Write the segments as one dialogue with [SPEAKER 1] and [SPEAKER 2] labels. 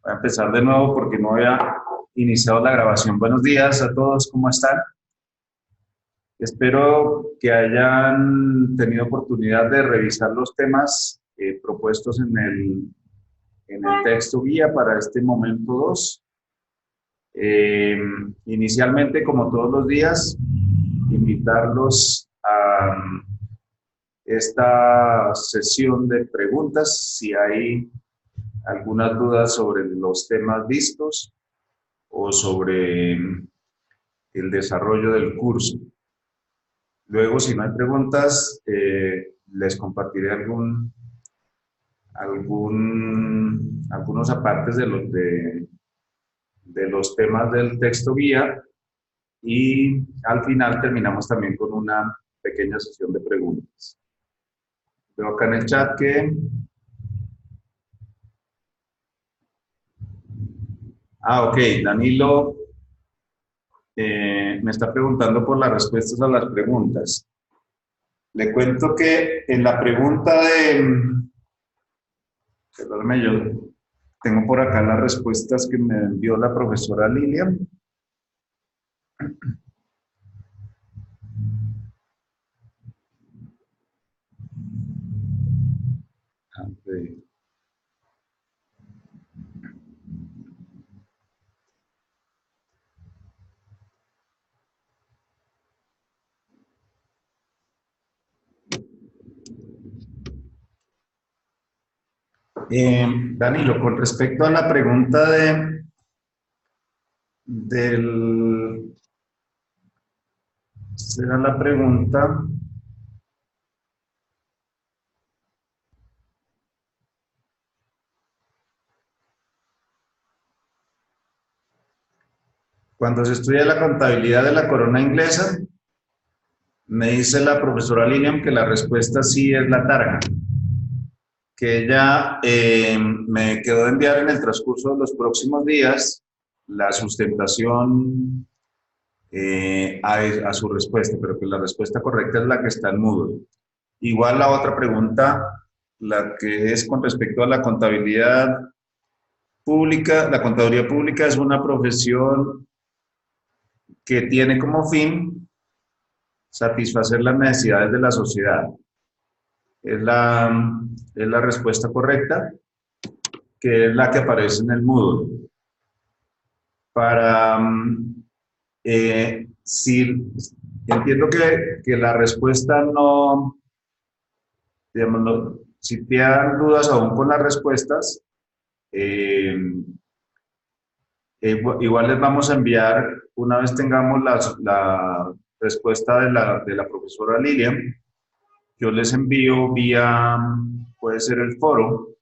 [SPEAKER 1] Voy a empezar de nuevo porque no había iniciado la grabación. Buenos días a todos, ¿cómo están? Espero que hayan tenido oportunidad de revisar los temas propuestos en el texto guía para este momento 2. Inicialmente, como todos los días, invitarlos a esta sesión de preguntas, si hay algunas dudas sobre los temas vistos o sobre el desarrollo del curso. Luego, si no hay preguntas, les compartiré algunos apartes de los temas del texto guía y al final terminamos también con una pequeña sesión de preguntas. Veo acá en el chat que... ok, Danilo me está preguntando por las respuestas a las preguntas. Le cuento que en la pregunta perdóname, yo tengo por acá las respuestas que me envió la profesora Lilian. Okay. Danilo, con respecto a la pregunta será la pregunta, cuando se estudia la contabilidad de la corona inglesa, me dice la profesora Lilian que la respuesta sí es la targa, que ella me quedó de enviar en el transcurso de los próximos días la sustentación a su respuesta, pero que la respuesta correcta es la que está en Moodle. Igual la otra pregunta, la que es con respecto a la contabilidad pública, la contaduría pública es una profesión que tiene como fin satisfacer las necesidades de la sociedad. Es la respuesta correcta, que es la que aparece en el Moodle. Para, si entiendo que la respuesta no, digamos, no, si te dan dudas aún con las respuestas, igual les vamos a enviar, una vez tengamos la respuesta de la profesora Lilian, yo les envío vía, puede ser el foro,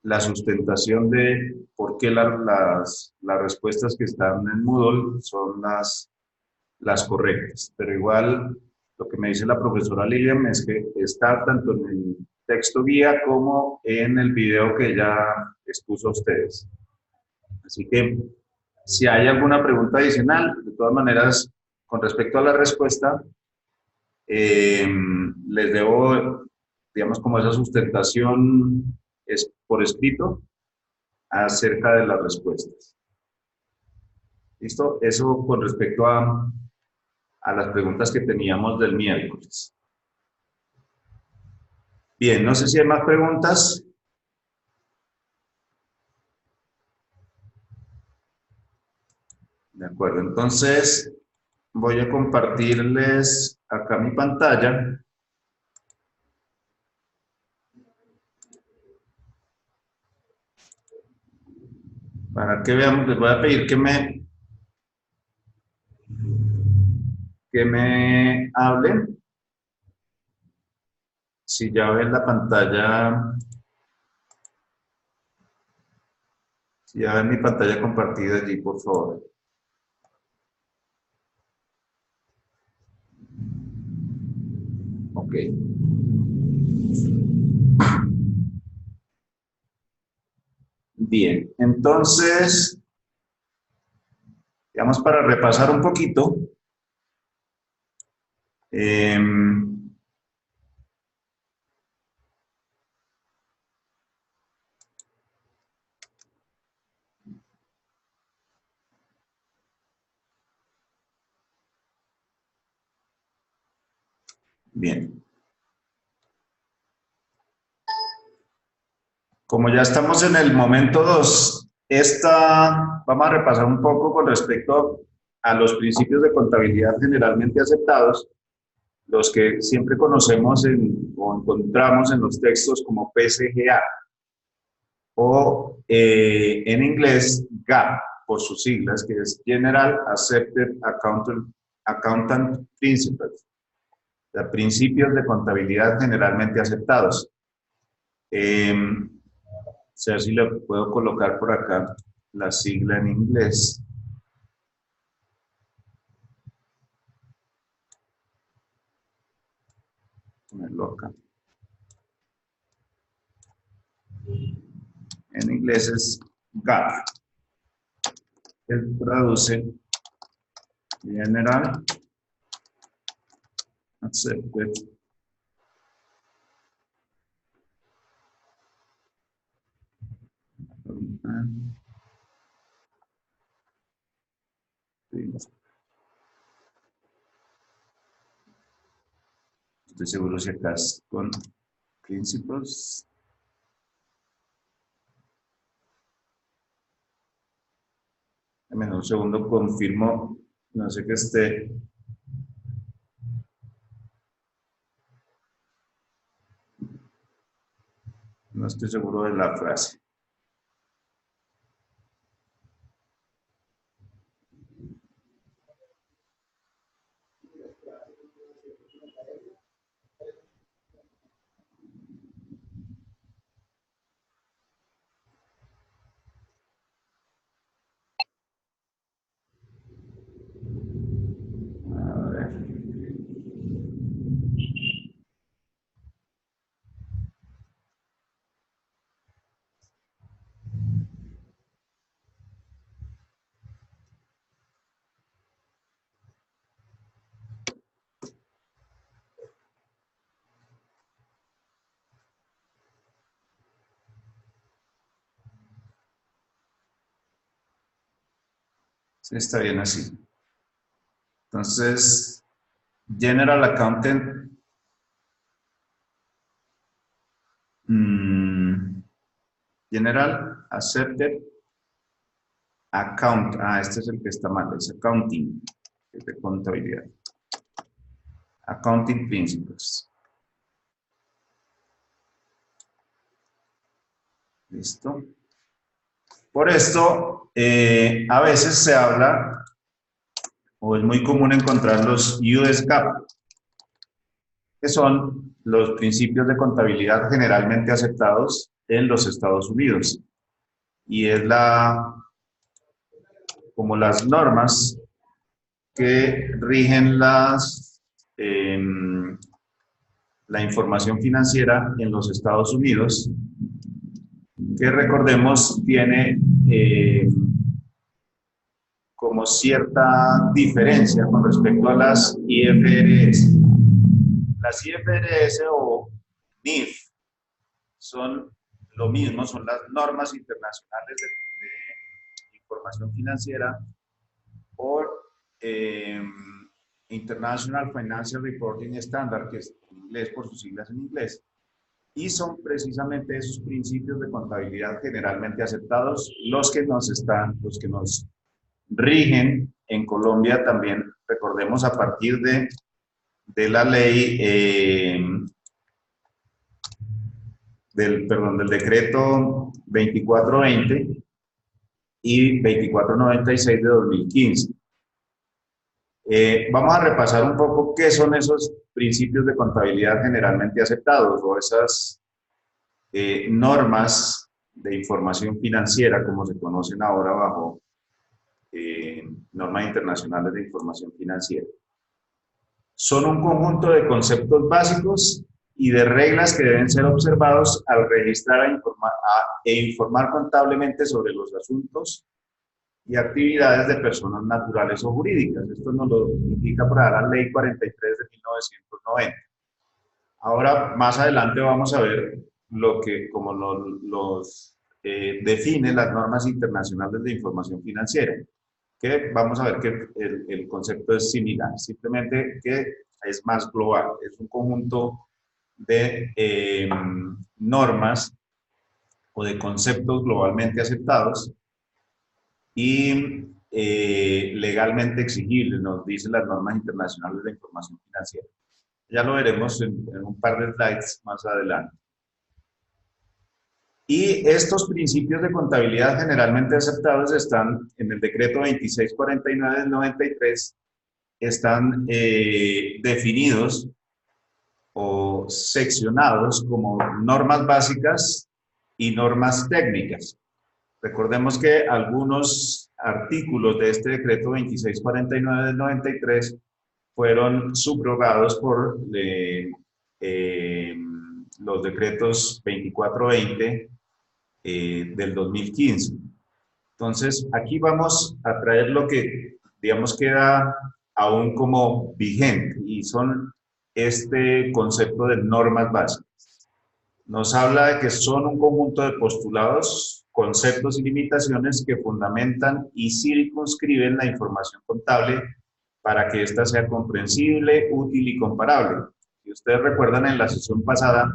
[SPEAKER 1] la sustentación de por qué las respuestas que están en Moodle son las correctas. Pero igual, lo que me dice la profesora Lilian es que está tanto en el texto guía como en el video que ella expuso a ustedes. Así que, si hay alguna pregunta adicional, de todas maneras, con respecto a la respuesta, les debo, digamos, como esa sustentación es por escrito acerca de las respuestas. ¿Listo? Eso con respecto a las preguntas que teníamos del miércoles. Bien, no sé si hay más preguntas. De acuerdo, entonces voy a compartirles acá mi pantalla. Para que veamos, les voy a pedir que me hablen. Si ya ven la pantalla, si ya ven mi pantalla compartida allí, por favor. Ok. Bien, entonces, digamos, para repasar un poquito, Bien. Como ya estamos en el momento 2, vamos a repasar un poco con respecto a los principios de contabilidad generalmente aceptados, los que siempre conocemos o encontramos en los textos como PCGA o en inglés GAAP por sus siglas, que es General Accepted Accountant Principles, o sea, principios de contabilidad generalmente aceptados. A ver si le puedo colocar por acá la sigla en inglés. Ponerlo acá. En inglés es GAAP. Él traduce General Accepted Estoy seguro si acá es con Principles. Dame un segundo, confirmo. No sé que esté. No estoy seguro de la frase. A ver. Sí, está bien así. Entonces, General Accountant. General Accepted Account. Este es el que está mal, es Accounting, es de contabilidad. Accounting Principles. Listo. Por esto, a veces se habla, o es muy común encontrar los US GAAP, que son los principios de contabilidad generalmente aceptados en los Estados Unidos. Y es como las normas que rigen la información financiera en los Estados Unidos, que recordemos tiene como cierta diferencia con respecto a las IFRS. Las IFRS o NIF son lo mismo, son las normas internacionales de información financiera por International Financial Reporting Standard, que es en inglés por sus siglas en inglés, y son precisamente esos principios de contabilidad generalmente aceptados los que nos rigen en Colombia también, recordemos, a partir de la ley del decreto 2420 y 2496 de 2015. Vamos a repasar un poco qué son esos principios de contabilidad generalmente aceptados o esas normas de información financiera, como se conocen ahora bajo normas internacionales de información financiera. Son un conjunto de conceptos básicos y de reglas que deben ser observados al registrar e informar contablemente sobre los asuntos y actividades de personas naturales o jurídicas. Esto nos lo indica por la Ley 43 de 1990. Ahora, más adelante vamos a ver cómo define las normas internacionales de información financiera, que vamos a ver que el concepto es similar, simplemente que es más global, es un conjunto de normas o de conceptos globalmente aceptados y legalmente exigibles, nos dicen las normas internacionales de información financiera. Ya lo veremos en un par de slides más adelante. Y estos principios de contabilidad generalmente aceptados están en el decreto 2649 del 93, están definidos o seccionados como normas básicas y normas técnicas. Recordemos que algunos artículos de este decreto 2649 del 93 fueron subrogados por los decretos 2420 del 2015. Entonces, aquí vamos a traer lo que, digamos, queda aún como vigente, y son este concepto de normas básicas. Nos habla de que son un conjunto de postulados, conceptos y limitaciones que fundamentan y circunscriben la información contable para que ésta sea comprensible, útil y comparable. Si ustedes recuerdan, en la sesión pasada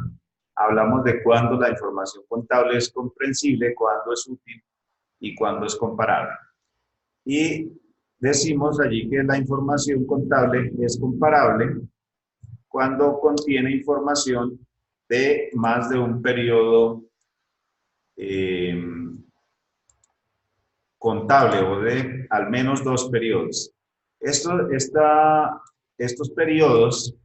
[SPEAKER 1] hablamos de cuándo la información contable es comprensible, cuándo es útil y cuándo es comparable. Y decimos allí que la información contable es comparable cuando contiene información de más de un periodo contable o de al menos 2 periodos. Estos periodos,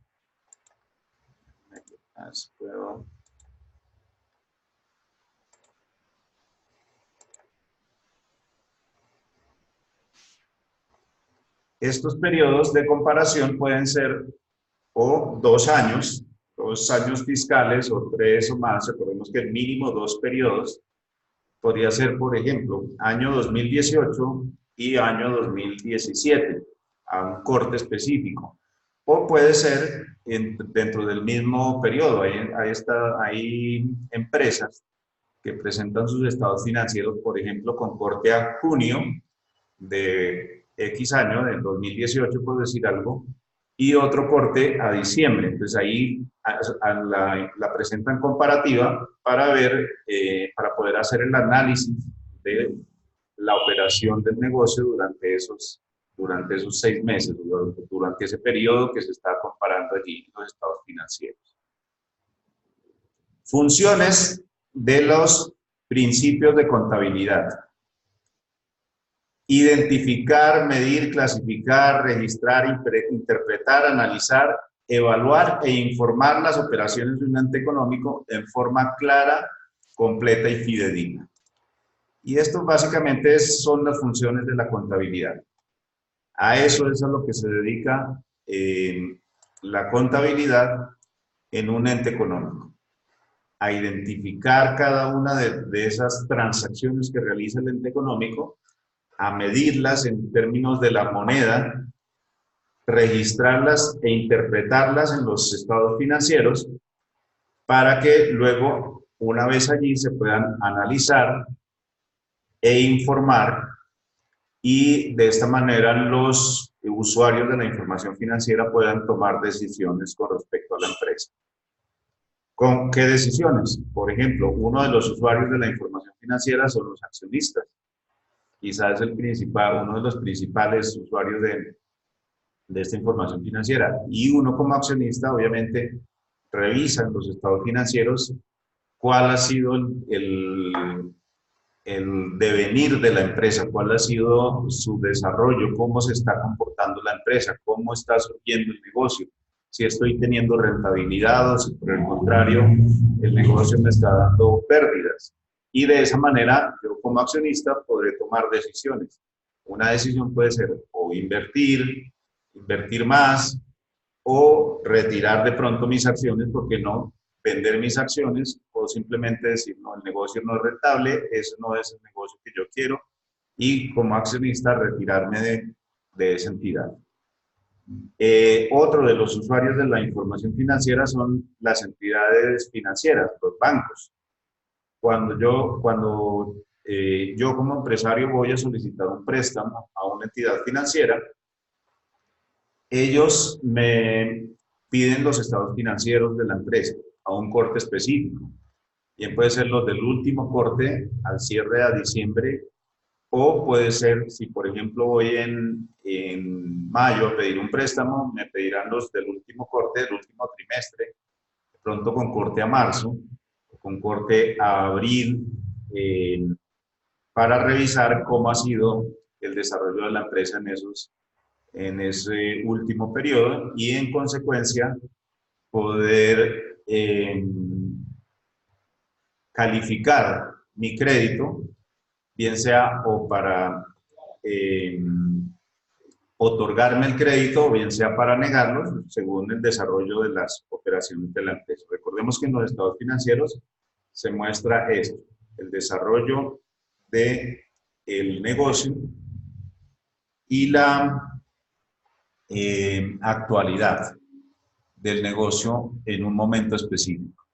[SPEAKER 1] estos periodos de comparación pueden ser o 2 años, 2 años fiscales o 3 o más. Recordemos que el mínimo 2 periodos podría ser, por ejemplo, año 2018 y año 2017, a un corte específico. O puede ser dentro del mismo periodo. Hay empresas que presentan sus estados financieros, por ejemplo, con corte a junio de X año, del 2018, por decir algo, y otro corte a diciembre. Entonces ahí la presentan comparativa para ver, para poder hacer el análisis de la operación del negocio durante esos 6 meses, durante ese periodo que se está comparando allí los estados financieros. Funciones de los principios de contabilidad: identificar, medir, clasificar, registrar, interpretar, analizar, evaluar e informar las operaciones de un ente económico en forma clara, completa y fidedigna. Y esto básicamente son las funciones de la contabilidad. A eso es a lo que se dedica la contabilidad en un ente económico. A identificar cada una de esas transacciones que realiza el ente económico, a medirlas en términos de la moneda, registrarlas e interpretarlas en los estados financieros para que luego, una vez allí, se puedan analizar e informar, y de esta manera los usuarios de la información financiera puedan tomar decisiones con respecto a la empresa. ¿Con qué decisiones? Por ejemplo, uno de los usuarios de la información financiera son los accionistas. Quizás uno de los principales usuarios de esta información financiera. Y uno como accionista, obviamente, revisa en los estados financieros cuál ha sido el devenir de la empresa, cuál ha sido su desarrollo, cómo se está comportando la empresa, cómo está surgiendo el negocio, si estoy teniendo rentabilidad o si por el contrario el negocio me está dando pérdidas. Y de esa manera, yo como accionista podré tomar decisiones. Una decisión puede ser o invertir más, o retirar de pronto mis acciones, porque no vender mis acciones, o simplemente decir, no, el negocio no es rentable, ese no es el negocio que yo quiero, y como accionista retirarme de esa entidad. Otro de los usuarios de la información financiera son las entidades financieras, los bancos. Cuando yo como empresario voy a solicitar un préstamo a una entidad financiera, ellos me piden los estados financieros de la empresa a un corte específico. Bien, puede ser los del último corte al cierre a diciembre, o puede ser, si por ejemplo voy en mayo a pedir un préstamo, me pedirán los del último corte, del último trimestre, de pronto con corte a marzo, con corte a abril, para revisar cómo ha sido el desarrollo de la empresa en ese último periodo y en consecuencia poder calificar mi crédito, bien sea o para eh, otorgarme el crédito o bien sea para negarlo, según el desarrollo de las operaciones de la empresa. Recordemos que en los estados financieros se muestra esto, el desarrollo del negocio y la actualidad del negocio en un momento específico.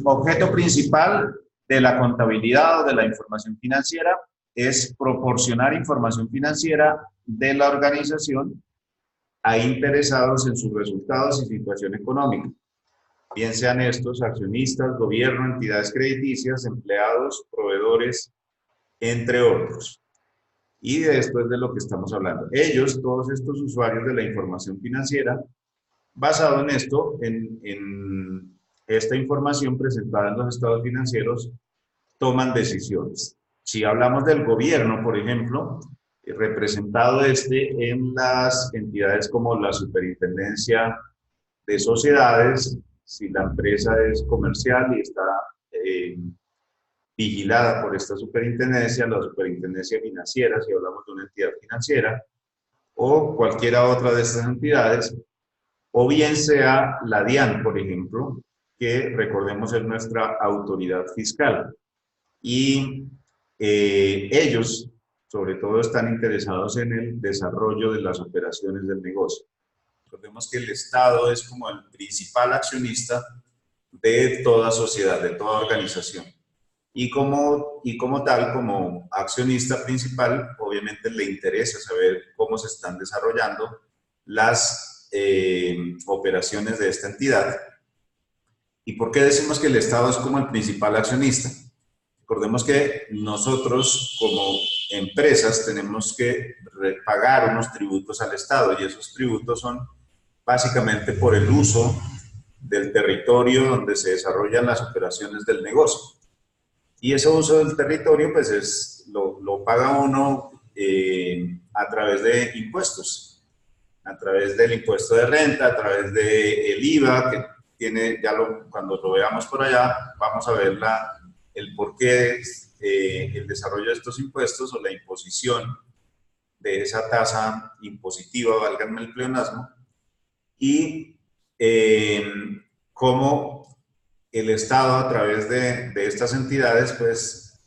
[SPEAKER 1] Objeto principal de la contabilidad o de la información financiera es proporcionar información financiera de la organización a interesados en sus resultados y situación económica, bien sean estos accionistas, gobierno, entidades crediticias, empleados, proveedores, entre otros. Y de esto es de lo que estamos hablando. Ellos, todos estos usuarios de la información financiera, basado en esto, en esta información presentada en los estados financieros, toman decisiones. Si hablamos del gobierno, por ejemplo, representado en las entidades como la Superintendencia de Sociedades, si la empresa es comercial y está eh, vigilada por esta superintendencia, la superintendencia financiera, si hablamos de una entidad financiera, o cualquiera otra de estas entidades, o bien sea la DIAN, por ejemplo, que recordemos es nuestra autoridad fiscal. Y ellos, sobre todo, están interesados en el desarrollo de las operaciones del negocio. Recordemos que el Estado es como el principal accionista de toda sociedad, de toda organización. Y como tal, como accionista principal, obviamente le interesa saber cómo se están desarrollando las operaciones de esta entidad. ¿Y por qué decimos que el Estado es como el principal accionista? Recordemos que nosotros como empresas tenemos que pagar unos tributos al Estado y esos tributos son básicamente por el uso del territorio donde se desarrollan las operaciones del negocio. Y ese uso del territorio pues lo paga uno a través de impuestos, a través del impuesto de renta, a través del IVA, que tiene, cuando lo veamos por allá, vamos a ver el porqué, el desarrollo de estos impuestos o la imposición de esa tasa impositiva, válganme el pleonasmo, y cómo el Estado a través de estas entidades pues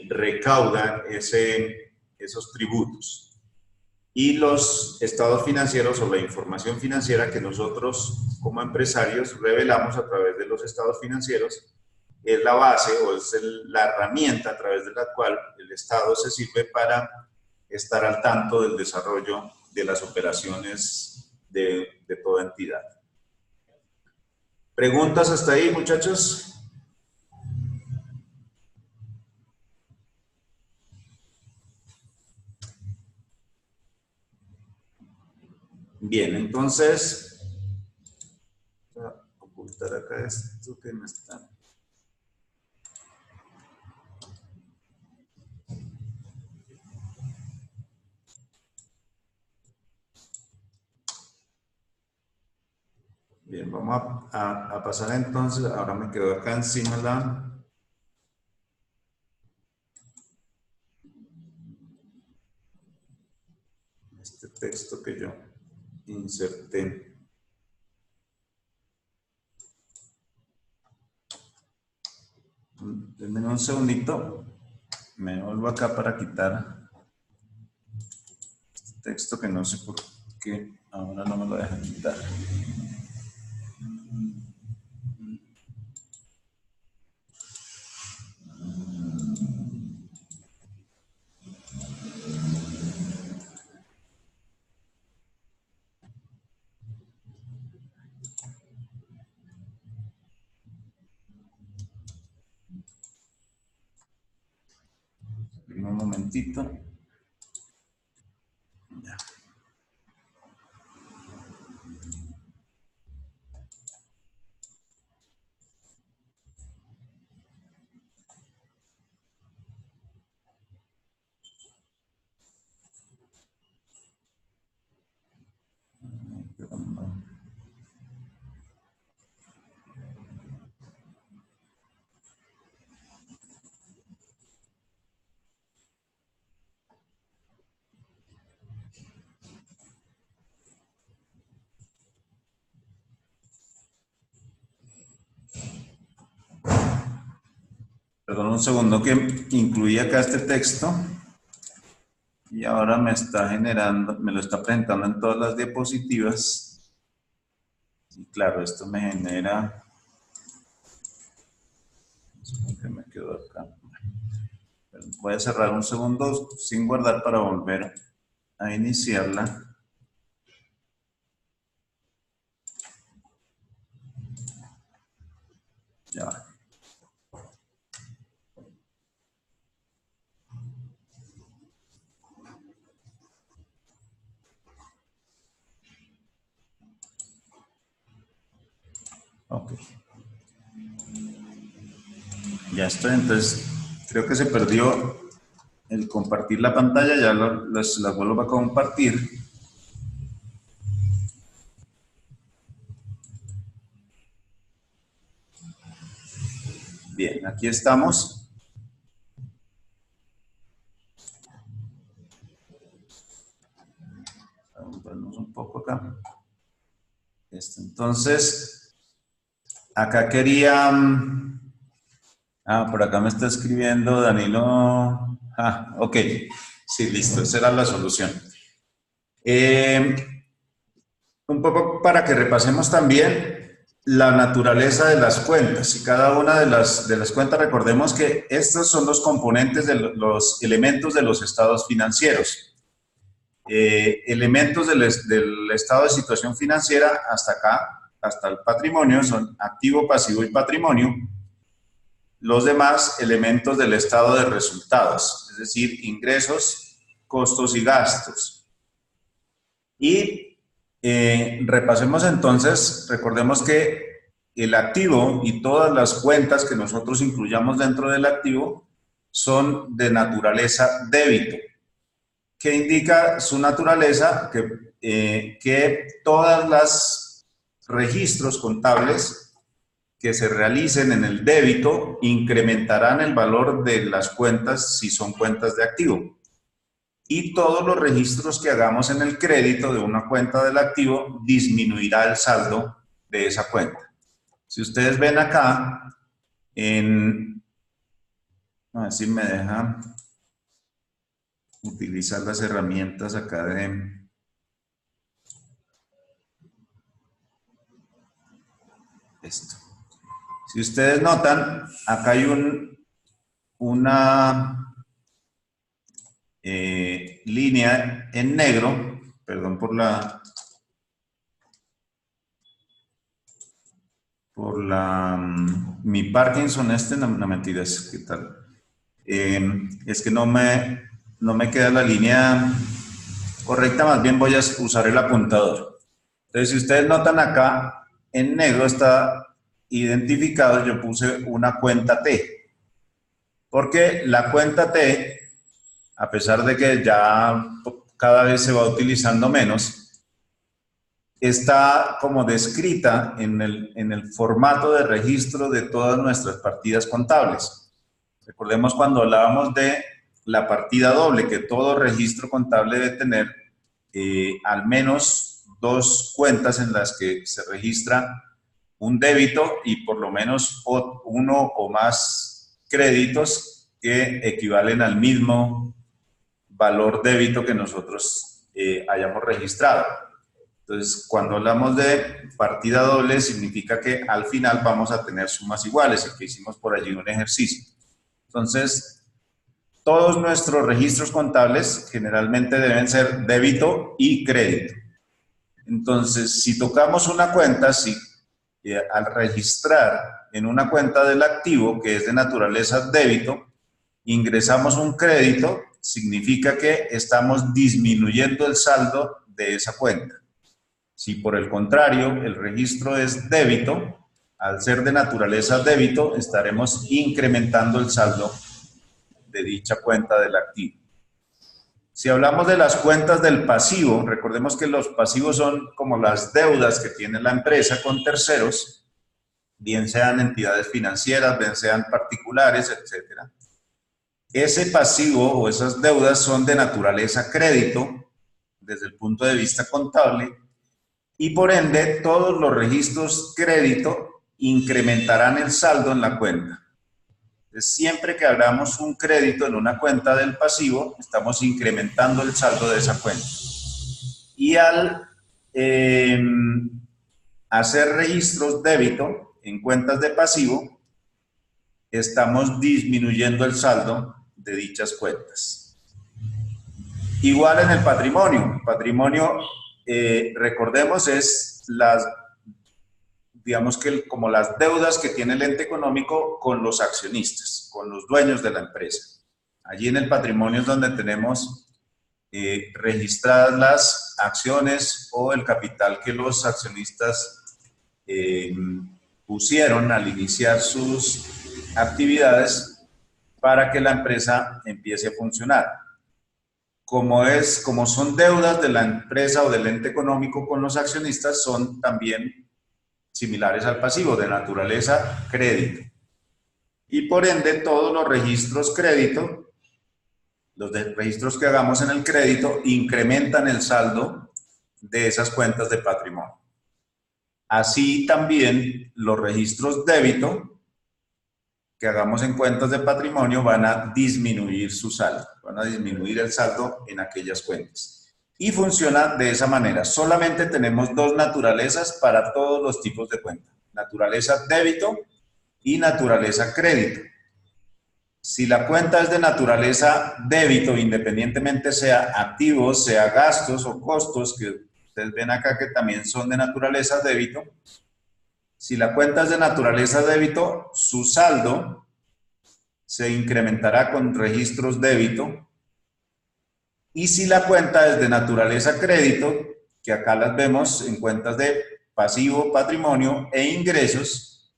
[SPEAKER 1] recauda esos tributos. Y los estados financieros o la información financiera que nosotros como empresarios revelamos a través de los estados financieros es la base o es la herramienta a través de la cual el Estado se sirve para estar al tanto del desarrollo de las operaciones de toda entidad. ¿Preguntas hasta ahí, muchachos? Bien, entonces, voy a ocultar acá esto que me está. Bien, vamos a pasar entonces, ahora me quedo acá encima este texto que yo inserté. Denme un segundito, me vuelvo acá para quitar este texto que no sé por qué ahora no me lo deja quitar. momentito. Ya. Perdón un segundo que incluí acá este texto y ahora me está generando, me lo está presentando en todas las diapositivas. Y claro, esto me genera... que me quedó acá. Voy a cerrar un segundo sin guardar para volver a iniciarla. Ya va. Ok. Ya estoy, entonces creo que se perdió el compartir la pantalla, ya las vuelvo a compartir. Bien, aquí estamos. Vamos a vernos un poco acá. Entonces, acá quería... por acá me está escribiendo Danilo. Ok. Sí, listo, esa era la solución. Un poco para que repasemos también la naturaleza de las cuentas. Y cada una de las cuentas, recordemos que estos son los componentes de los elementos de los estados financieros. Elementos del estado de situación financiera hasta acá, hasta el patrimonio, son activo, pasivo y patrimonio. Los demás elementos del estado de resultados, es decir, ingresos, costos y gastos. Y repasemos entonces, recordemos que el activo y todas las cuentas que nosotros incluyamos dentro del activo son de naturaleza débito. ¿Qué indica su naturaleza? Que todas las registros contables que se realicen en el débito incrementarán el valor de las cuentas si son cuentas de activo. Y todos los registros que hagamos en el crédito de una cuenta del activo disminuirá el saldo de esa cuenta. Si ustedes ven acá, a ver si me deja utilizar las herramientas acá de... esto. Si ustedes notan, acá hay una línea en negro, perdón por mi Parkinson no mentira, ¿qué tal? Es que no me queda la línea correcta, más bien voy a usar el apuntador. Entonces, si ustedes notan acá, en negro está identificado, yo puse una cuenta T. Porque la cuenta T, a pesar de que ya cada vez se va utilizando menos, está como descrita en el formato de registro de todas nuestras partidas contables. Recordemos cuando hablábamos de la partida doble, que todo registro contable debe tener al menos dos cuentas en las que se registra un débito y por lo menos uno o más créditos que equivalen al mismo valor débito que nosotros hayamos registrado. Entonces, cuando hablamos de partida doble, significa que al final vamos a tener sumas iguales, y que hicimos por allí un ejercicio. Entonces, todos nuestros registros contables generalmente deben ser débito y crédito. Entonces, si tocamos una cuenta, al registrar en una cuenta del activo, que es de naturaleza débito, ingresamos un crédito, significa que estamos disminuyendo el saldo de esa cuenta. Si por el contrario el registro es débito, al ser de naturaleza débito, estaremos incrementando el saldo de dicha cuenta del activo. Si hablamos de las cuentas del pasivo, recordemos que los pasivos son como las deudas que tiene la empresa con terceros, bien sean entidades financieras, bien sean particulares, etc. Ese pasivo o esas deudas son de naturaleza crédito desde el punto de vista contable y por ende todos los registros crédito incrementarán el saldo en la cuenta. Entonces, siempre que hagamos un crédito en una cuenta del pasivo, estamos incrementando el saldo de esa cuenta. Y al hacer registros débito en cuentas de pasivo, estamos disminuyendo el saldo de dichas cuentas. Igual en el patrimonio. El patrimonio, recordemos, es digamos que como las deudas que tiene el ente económico con los accionistas, con los dueños de la empresa. Allí en el patrimonio es donde tenemos registradas las acciones o el capital que los accionistas pusieron al iniciar sus actividades para que la empresa empiece a funcionar. Como son deudas de la empresa o del ente económico con los accionistas, son también similares al pasivo, de naturaleza crédito. Y por ende, todos los registros crédito, los registros que hagamos en el crédito, incrementan el saldo de esas cuentas de patrimonio. Así también los registros débito que hagamos en cuentas de patrimonio van a disminuir su saldo, van a disminuir el saldo en aquellas cuentas. Y funciona de esa manera. Solamente tenemos dos naturalezas para todos los tipos de cuenta. Naturaleza débito y naturaleza crédito. Si la cuenta es de naturaleza débito, independientemente sea activos, sea gastos o costos, que ustedes ven acá que también son de naturaleza débito, si la cuenta es de naturaleza débito, su saldo se incrementará con registros débito. Y si la cuenta es de naturaleza crédito, que acá las vemos en cuentas de pasivo, patrimonio e ingresos,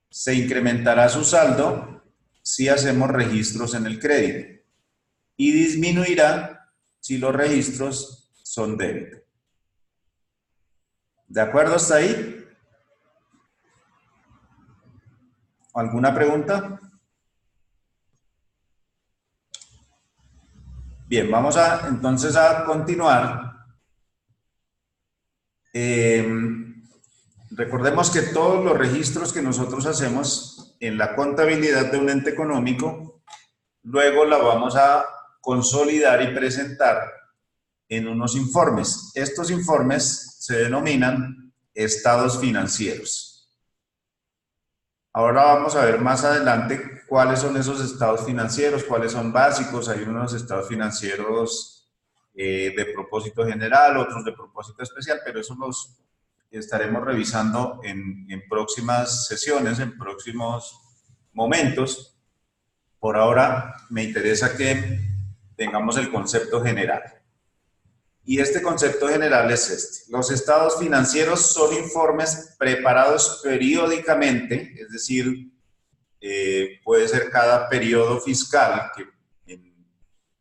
[SPEAKER 1] se incrementará su saldo si hacemos registros en el crédito y disminuirá si los registros son débito. ¿De acuerdo hasta ahí? ¿Alguna pregunta? Bien, vamos entonces a continuar. Recordemos que todos los registros que nosotros hacemos en la contabilidad de un ente económico, luego la vamos a consolidar y presentar en unos informes. Estos informes se denominan estados financieros. Ahora vamos a ver más adelante cuáles son esos estados financieros, cuáles son básicos. Hay unos estados financieros de propósito general, otros de propósito especial, pero eso los estaremos revisando en próximas sesiones, en próximos momentos. Por ahora me interesa que tengamos el concepto general. Y este concepto general es este. Los estados financieros son informes preparados periódicamente, es decir, puede ser cada periodo fiscal, que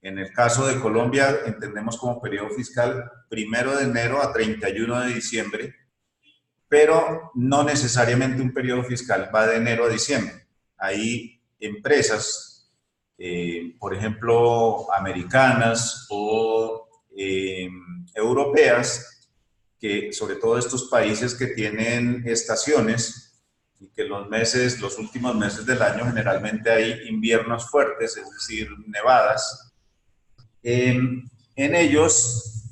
[SPEAKER 1] en el caso de Colombia entendemos como periodo fiscal 1 de enero a 31 de diciembre, pero no necesariamente un periodo fiscal va de enero a diciembre. Hay empresas, por ejemplo, americanas o europeas, que sobre todo estos países que tienen estaciones y que los últimos meses del año generalmente hay inviernos fuertes, es decir, nevadas. En ellos,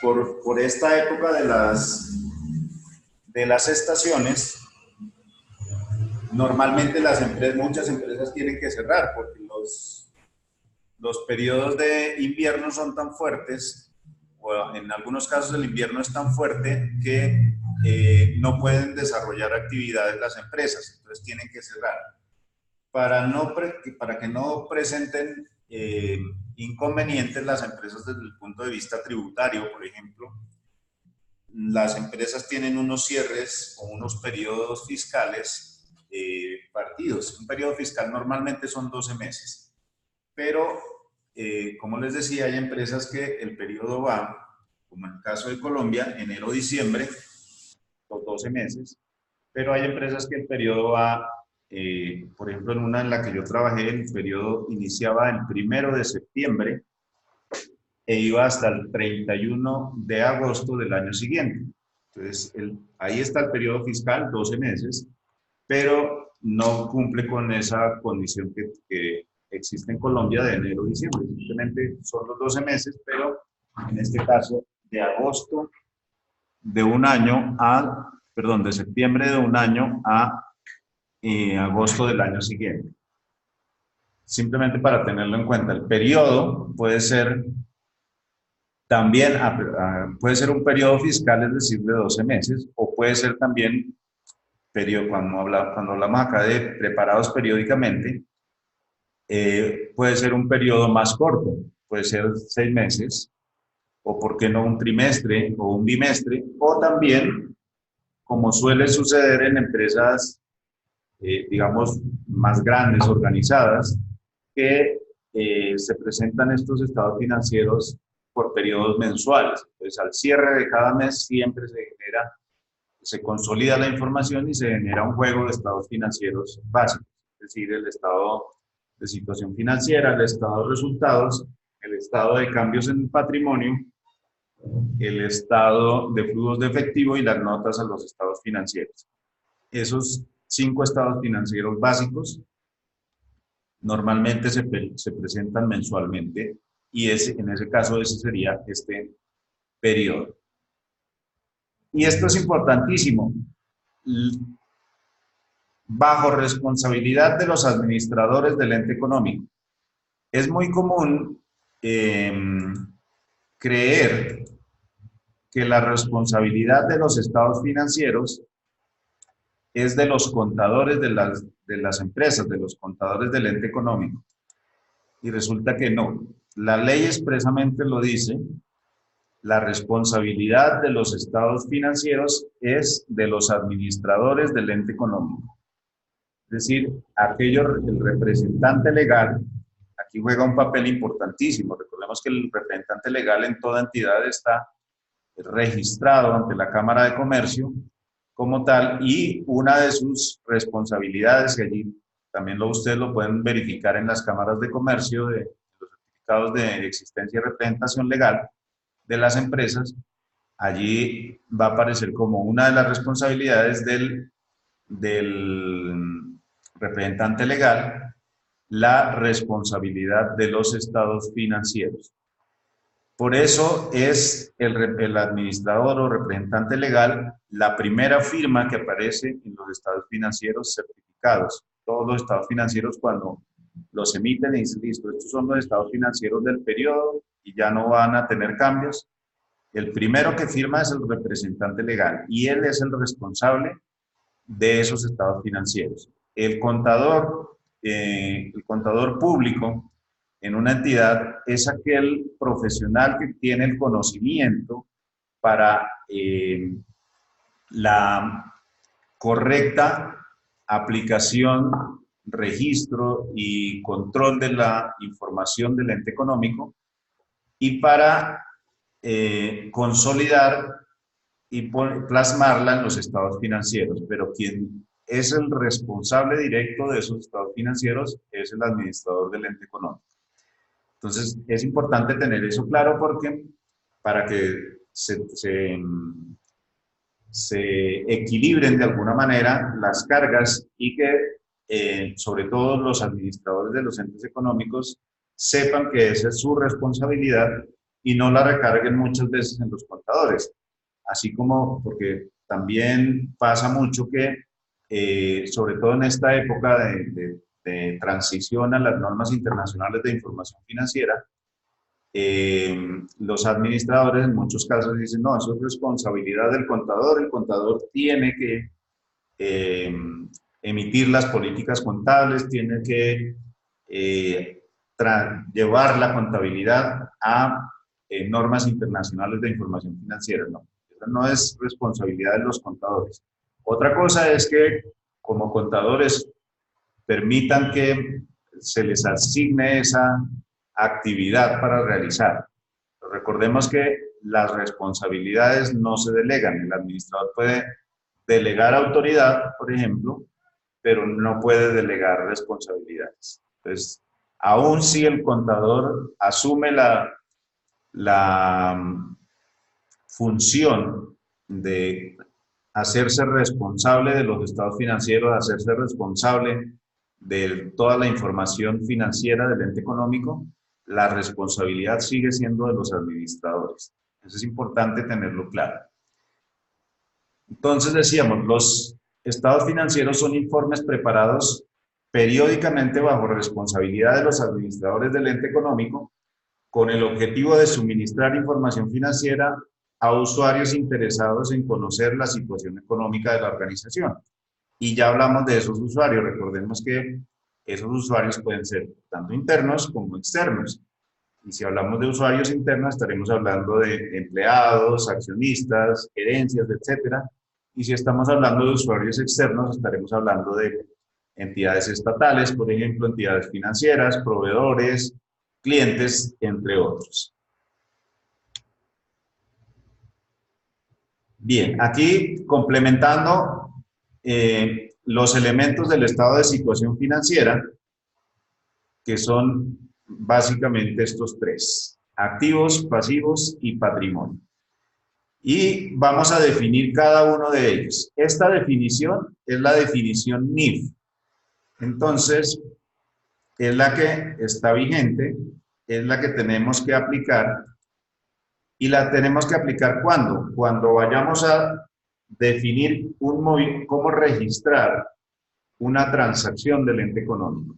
[SPEAKER 1] por esta época de las estaciones, normalmente muchas empresas tienen que cerrar porque los periodos de invierno son tan fuertes, o en algunos casos el invierno es tan fuerte que no pueden desarrollar actividades las empresas, entonces tienen que cerrar. Para que no presenten eh, inconvenientes las empresas desde el punto de vista tributario, por ejemplo. Las empresas tienen unos cierres o unos periodos fiscales partidos. Un periodo fiscal normalmente son 12 meses, pero como les decía, hay empresas que el periodo va, como en el caso de Colombia, enero-diciembre, los 12 meses, pero hay empresas que el periodo va, por ejemplo, en una en la que yo trabajé, el periodo iniciaba el 1 de septiembre e iba hasta el 31 de agosto del año siguiente. Entonces, ahí está el periodo fiscal, 12 meses, pero no cumple con esa condición que existe en Colombia de enero a diciembre. Simplemente son los 12 meses, pero en este caso de agosto de un año a, perdón, de septiembre de un año a agosto del año siguiente. Simplemente para tenerlo en cuenta, el periodo puede ser también, puede ser un periodo fiscal, es decir, de 12 meses, o puede ser también, periodo, cuando hablamos acá de preparados periódicamente, puede ser un periodo más corto, puede ser 6 meses, o por qué no un trimestre o un bimestre, o también, como suele suceder en empresas, digamos, más grandes, organizadas, que se presentan estos estados financieros por periodos mensuales. Entonces, al cierre de cada mes siempre se consolida la información y se genera un juego de estados financieros básicos, es decir, el estado de situación financiera, el estado de resultados, el estado de cambios en el patrimonio, el estado de flujos de efectivo y las notas a los estados financieros. Esos 5 estados financieros básicos normalmente se presentan mensualmente y en ese caso ese sería este periodo. Y esto es importantísimo. Bajo responsabilidad de los administradores del ente económico. Es muy común creer que la responsabilidad de los estados financieros es de los contadores de las empresas, de los contadores del ente económico. Y resulta que no. La ley expresamente lo dice, la responsabilidad de los estados financieros es de los administradores del ente económico. Es decir, el representante legal, aquí juega un papel importantísimo. Recordemos que el representante legal en toda entidad está registrado ante la Cámara de Comercio como tal, y una de sus responsabilidades, que allí también ustedes lo pueden verificar en las cámaras de comercio, de los certificados de existencia y representación legal de las empresas, allí va a aparecer como una de las responsabilidades del representante legal la responsabilidad de los estados financieros. Por eso es el administrador o representante legal la primera firma que aparece en los estados financieros certificados. Todos los estados financieros, cuando los emiten y dicen, listo, estos son los estados financieros del periodo y ya no van a tener cambios, el primero que firma es el representante legal y él es el responsable de esos estados financieros. El contador público en una entidad es aquel profesional que tiene el conocimiento para la correcta aplicación, registro y control de la información del ente económico y para consolidar y plasmarla en los estados financieros, pero quien es el responsable directo de esos estados financieros es el administrador del ente económico. Entonces, es importante tener eso claro porque para que se equilibren de alguna manera las cargas y que sobre todo los administradores de los entes económicos sepan que esa es su responsabilidad y no la recarguen muchas veces en los contadores. Así como, porque también pasa mucho que, sobre todo en esta época de transición a las normas internacionales de información financiera, los administradores en muchos casos dicen, no, eso es responsabilidad del contador, el contador tiene que emitir las políticas contables, tiene que llevar la contabilidad a normas internacionales de información financiera. No, esa no es responsabilidad de los contadores. Otra cosa es que como contadores permitan que se les asigne esa actividad para realizar. Recordemos que las responsabilidades no se delegan. El administrador puede delegar autoridad, por ejemplo, pero no puede delegar responsabilidades. Entonces, aún si el contador asume la función de hacerse responsable de los estados financieros, de hacerse responsable de toda la información financiera del ente económico, la responsabilidad sigue siendo de los administradores. Eso es importante tenerlo claro. Entonces decíamos, los estados financieros son informes preparados periódicamente bajo responsabilidad de los administradores del ente económico con el objetivo de suministrar información financiera a usuarios interesados en conocer la situación económica de la organización. Y ya hablamos de esos usuarios. Recordemos que esos usuarios pueden ser tanto internos como externos. Y si hablamos de usuarios internos, estaremos hablando de empleados, accionistas, gerencias, etcétera. Y si estamos hablando de usuarios externos, estaremos hablando de entidades estatales, por ejemplo, entidades financieras, proveedores, clientes, entre otros. Bien, aquí complementando los elementos del estado de situación financiera, que son básicamente estos tres: activos, pasivos y patrimonio. Y vamos a definir cada uno de ellos. Esta definición es la definición NIF. Entonces, es la que está vigente, es la que tenemos que aplicar. ¿Y la tenemos que aplicar cuándo? Cuando vayamos a definir cómo registrar una transacción del ente económico.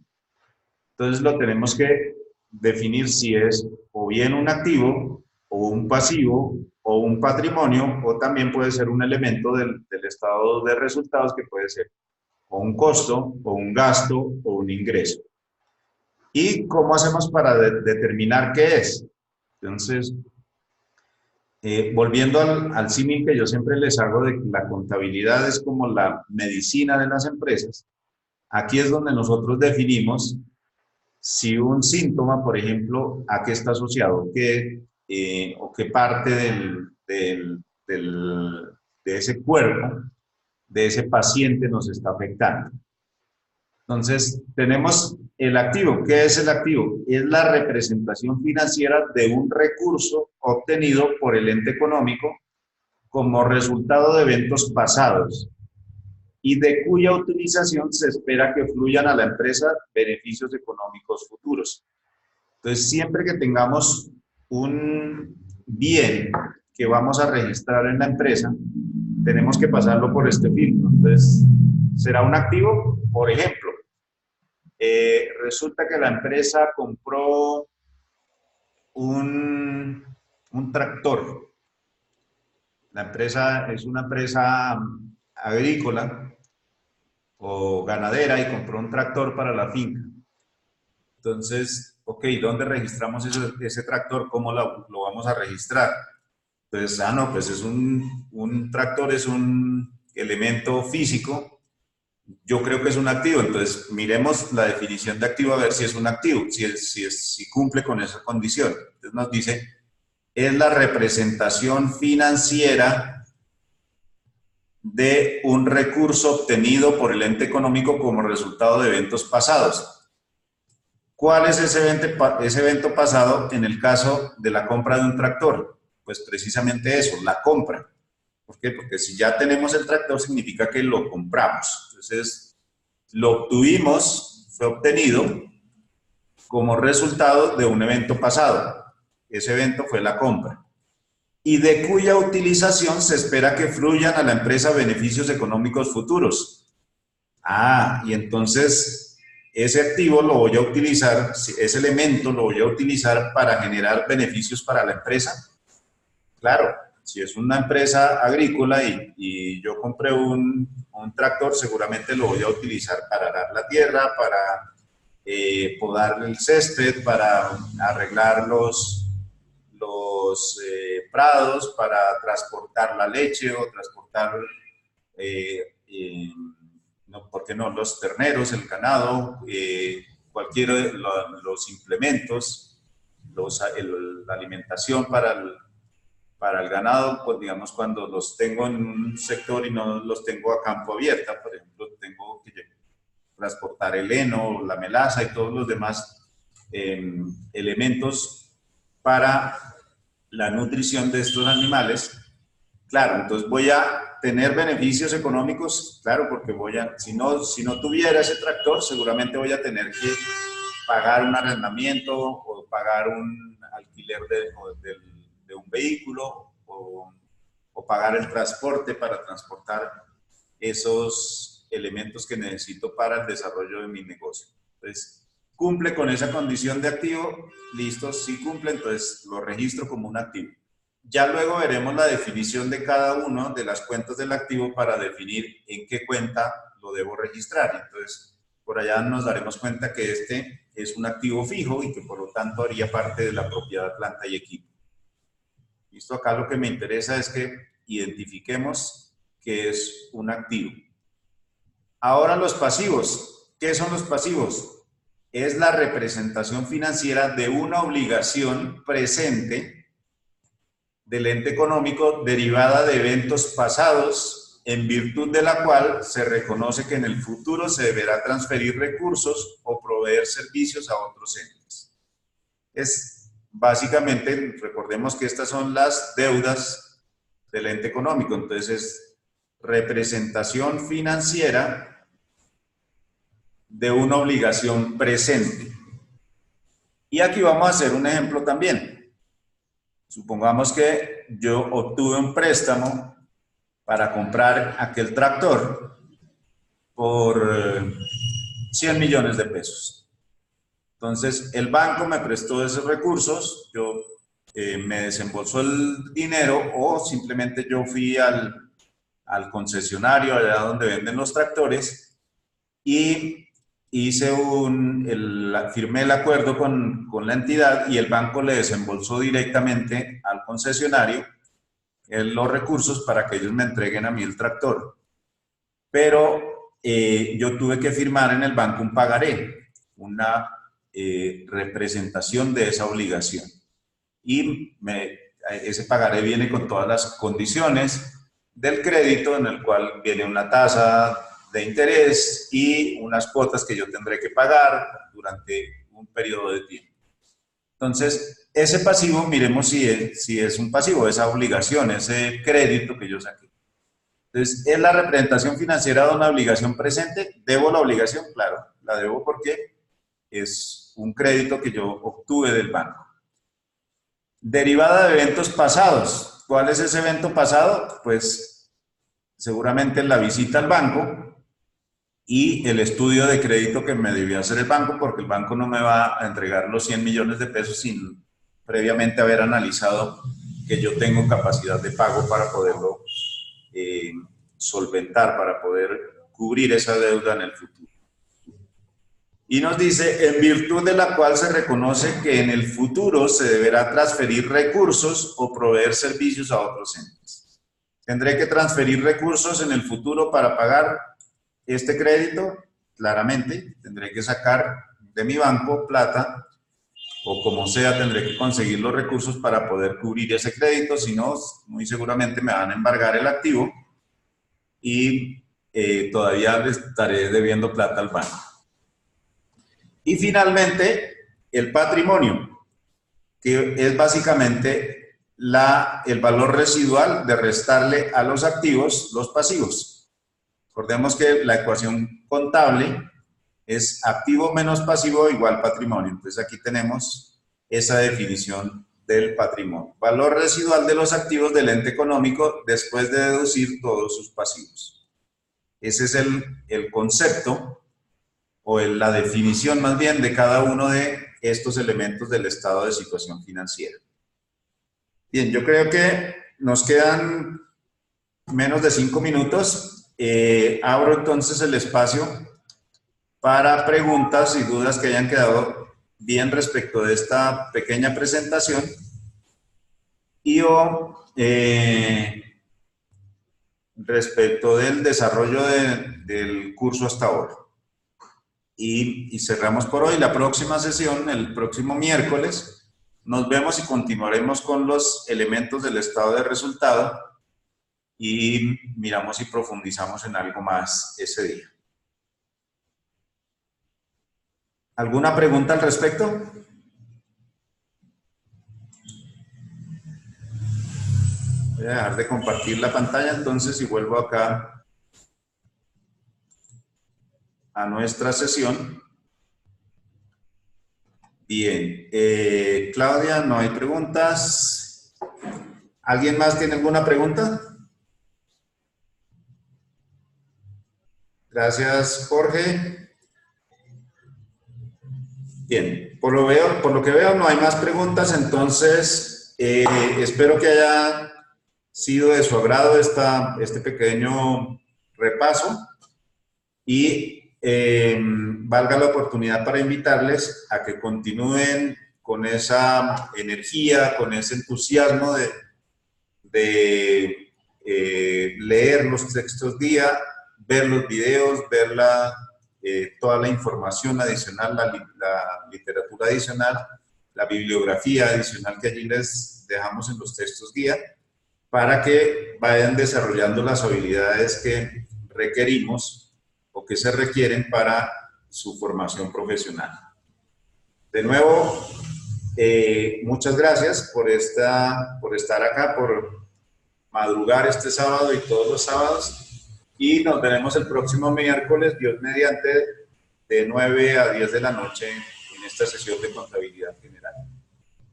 [SPEAKER 1] Entonces lo tenemos que definir si es o bien un activo, o un pasivo, o un patrimonio, o también puede ser un elemento del estado de resultados que puede ser o un costo, o un gasto, o un ingreso. ¿Y cómo hacemos para determinar qué es? Entonces, volviendo al símil que yo siempre les hago de que la contabilidad es como la medicina de las empresas, aquí es donde nosotros definimos si un síntoma, por ejemplo, a qué está asociado, o qué parte de ese cuerpo, de ese paciente nos está afectando. Entonces, tenemos el activo. ¿Qué es el activo? Es la representación financiera de un recurso obtenido por el ente económico como resultado de eventos pasados y de cuya utilización se espera que fluyan a la empresa beneficios económicos futuros. Entonces, siempre que tengamos un bien que vamos a registrar en la empresa, tenemos que pasarlo por este filtro. Entonces, ¿será un activo? Por ejemplo, resulta que la empresa compró un tractor. La empresa es una empresa agrícola o ganadera y compró un tractor para la finca. Entonces, ok, ¿dónde registramos ese tractor? ¿Cómo lo vamos a registrar? Entonces, no, pues es un tractor, es un elemento físico. Yo creo que es un activo, entonces miremos la definición de activo a ver si es un activo, si cumple con esa condición. Entonces nos dice, es la representación financiera de un recurso obtenido por el ente económico como resultado de eventos pasados. ¿Cuál es ese evento pasado en el caso de la compra de un tractor? Pues precisamente eso, la compra. ¿Por qué? Porque si ya tenemos el tractor significa que lo compramos. Entonces, lo obtuvimos, fue obtenido como resultado de un evento pasado. Ese evento fue la compra. Y de cuya utilización se espera que fluyan a la empresa beneficios económicos futuros. Y entonces ese activo lo voy a utilizar, ese elemento lo voy a utilizar para generar beneficios para la empresa. Claro, si es una empresa agrícola y yo compré un tractor, seguramente lo voy a utilizar para arar la tierra, para podar el césped, para arreglar los prados, para transportar la leche o transportar, no, ¿por qué no?, los terneros, el ganado, cualquiera de los implementos, la alimentación para el ganado, pues digamos cuando los tengo en un sector y no los tengo a campo abierta, por ejemplo, tengo que transportar el heno, la melaza y todos los demás elementos para la nutrición de estos animales. Claro, entonces voy a tener beneficios económicos, claro, porque si no tuviera ese tractor, seguramente voy a tener que pagar un arrendamiento o pagar un alquiler de un vehículo o pagar el transporte para transportar esos elementos que necesito para el desarrollo de mi negocio. Entonces, cumple con esa condición de activo, listo, sí cumple, entonces lo registro como un activo. Ya luego veremos la definición de cada uno de las cuentas del activo para definir en qué cuenta lo debo registrar. Entonces, por allá nos daremos cuenta que este es un activo fijo y que por lo tanto haría parte de la propiedad, planta y equipo. Listo, acá lo que me interesa es que identifiquemos qué es un activo. Ahora los pasivos. ¿Qué son los pasivos? Es la representación financiera de una obligación presente del ente económico derivada de eventos pasados, en virtud de la cual se reconoce que en el futuro se deberá transferir recursos o proveer servicios a otros entes. Es básicamente, recordemos que estas son las deudas del ente económico, entonces es representación financiera de una obligación presente. Y aquí vamos a hacer un ejemplo también. Supongamos que yo obtuve un préstamo para comprar aquel tractor por 100 millones de pesos. Entonces, el banco me prestó esos recursos, yo me desembolsó el dinero o simplemente yo fui al concesionario, allá donde venden los tractores, y firmé el acuerdo con la entidad y el banco le desembolsó directamente al concesionario los recursos para que ellos me entreguen a mí el tractor. Pero yo tuve que firmar en el banco un pagaré, una representación de esa obligación. Y ese pagaré viene con todas las condiciones del crédito, en el cual viene una tasa de interés y unas cuotas que yo tendré que pagar durante un periodo de tiempo. Entonces, ese pasivo, miremos si es un pasivo, esa obligación, ese crédito que yo saqué. Entonces, ¿es la representación financiera de una obligación presente? ¿Debo la obligación? Claro, la debo porque es un crédito que yo obtuve del banco. Derivada de eventos pasados. ¿Cuál es ese evento pasado? Pues seguramente la visita al banco y el estudio de crédito que me debió hacer el banco, porque el banco no me va a entregar los 100 millones de pesos sin previamente haber analizado que yo tengo capacidad de pago para poderlo solventar, para poder cubrir esa deuda en el futuro. Y nos dice, en virtud de la cual se reconoce que en el futuro se deberá transferir recursos o proveer servicios a otros entes. ¿Tendré que transferir recursos en el futuro para pagar este crédito? Claramente, tendré que sacar de mi banco plata o como sea, tendré que conseguir los recursos para poder cubrir ese crédito, si no, muy seguramente me van a embargar el activo y todavía le estaré debiendo plata al banco. Y finalmente, el patrimonio, que es básicamente el valor residual de restarle a los activos los pasivos. Recordemos que la ecuación contable es activo menos pasivo igual patrimonio. Entonces aquí tenemos esa definición del patrimonio. Valor residual de los activos del ente económico después de deducir todos sus pasivos. Ese es el concepto o la definición más bien de cada uno de estos elementos del estado de situación financiera. Bien, yo creo que nos quedan menos de 5 minutos. Abro entonces el espacio para preguntas y dudas que hayan quedado bien respecto de esta pequeña presentación y respecto del desarrollo del curso hasta ahora. Y cerramos por hoy. La próxima sesión, el próximo miércoles, nos vemos y continuaremos con los elementos del estado de resultado y miramos y profundizamos en algo más ese día. ¿Alguna pregunta al respecto? Voy a dejar de compartir la pantalla entonces y vuelvo acá a nuestra sesión. Bien, Claudia, no hay preguntas. ¿Alguien más tiene alguna pregunta? Gracias, Jorge. Bien, por lo que veo no hay más preguntas, entonces espero que haya sido de su agrado este pequeño repaso y valga la oportunidad para invitarles a que continúen con esa energía, con ese entusiasmo de leer los textos guía, ver los videos, ver toda la información adicional, la literatura adicional, la bibliografía adicional que allí les dejamos en los textos guía, para que vayan desarrollando las habilidades que requerimos o que se requieren para su formación profesional. De nuevo, muchas gracias por estar acá, por madrugar este sábado y todos los sábados. Y nos veremos el próximo miércoles, Dios mediante, de 9 a 10 de la noche en esta sesión de contabilidad general.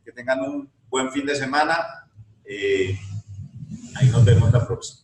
[SPEAKER 1] Que tengan un buen fin de semana. Ahí nos vemos la próxima.